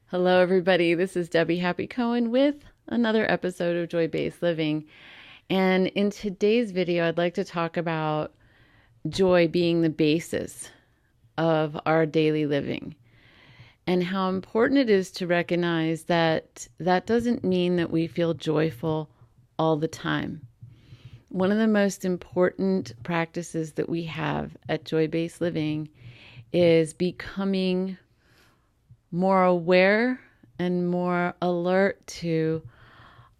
Hello, everybody. This is Debbie Happy Cohen with another episode of Joy Based Living. And in today's video, I'd like to talk about joy being the basis of our daily living and how important it is to recognize that that doesn't mean that we feel joyful all the time. One of the most important practices that we have at Joy Based Living is becoming more aware and more alert to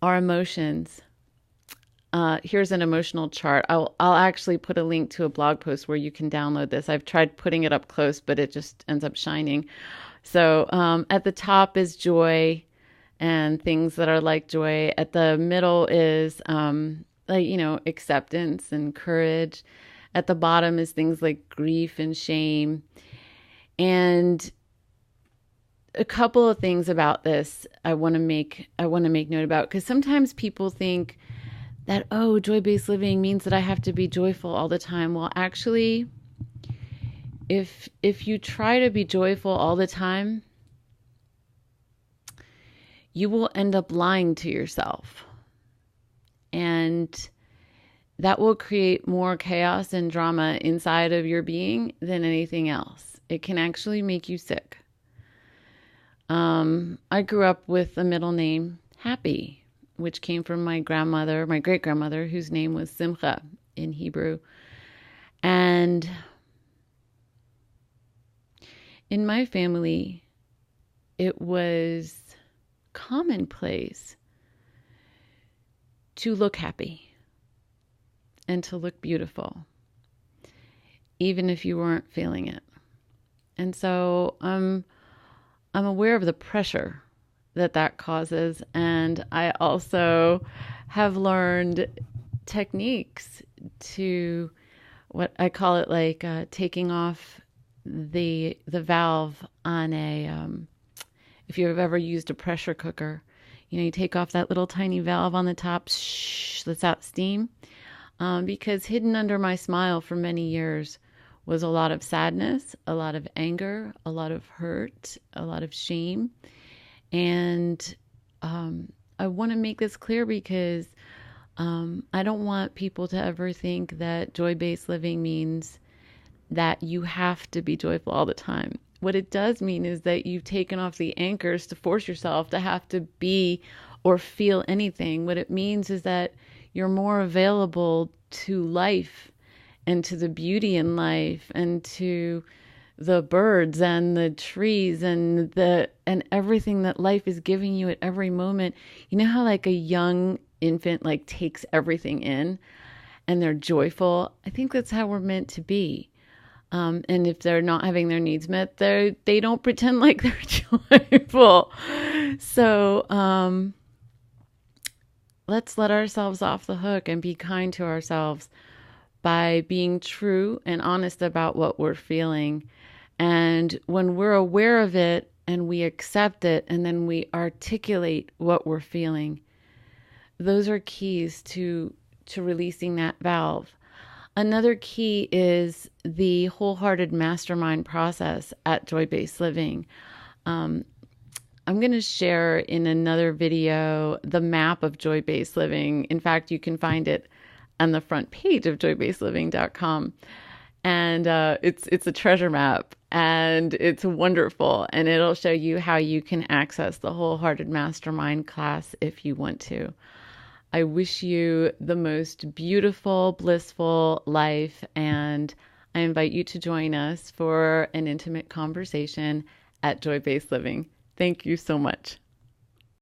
our emotions. Here's an emotional chart. I'll actually put a link to a blog post where you can download this. I've tried putting it up close, but it just ends up shining. So at the top is joy and things that are like joy. At the middle is acceptance and courage. At the bottom is things like grief and shame. And a couple of things about this I want to make note about, because sometimes people think that, oh, joy-based living means that I have to be joyful all the time. Well, actually, if you try to be joyful all the time, you will end up lying to yourself. And that will create more chaos and drama inside of your being than anything else. It can actually make you sick. I grew up with the middle name Happy, which came from my great-grandmother, whose name was Simcha in Hebrew. And in my family, it was commonplace to look happy and to look beautiful, even if you weren't feeling it. And so I'm aware of the pressure that causes. And I also have learned techniques to, what I call it, like taking off the valve on if you've ever used a pressure cooker, you take off that little tiny valve on the top, lets out steam. Because hidden under my smile for many years was a lot of sadness, a lot of anger, a lot of hurt, a lot of shame. And I want to make this clear because I don't want people to ever think that joy-based living means that you have to be joyful all the time. What it does mean is that you've taken off the anchors to force yourself to have to be or feel anything. What it means is that you're more available to life and to the beauty in life and to the birds and the trees and everything that life is giving you at every moment. You know how like a young infant takes everything in and they're joyful? I think that's how we're meant to be. And if they're not having their needs met, they don't pretend like they're joyful. So let's let ourselves off the hook and be kind to ourselves by being true and honest about what we're feeling. And when we're aware of it and we accept it and then we articulate what we're feeling, those are keys to releasing that valve. Another key is the wholehearted mastermind process at Joy Based Living. I'm going to share in another video the map of Joy Based Living. In fact, you can find it on the front page of joybasedliving.com. And it's a treasure map, and it's wonderful. And it'll show you how you can access the Wholehearted Mastermind class if you want to. I wish you the most beautiful, blissful life, and I invite you to join us for an intimate conversation at Joy Based Living. Thank you so much.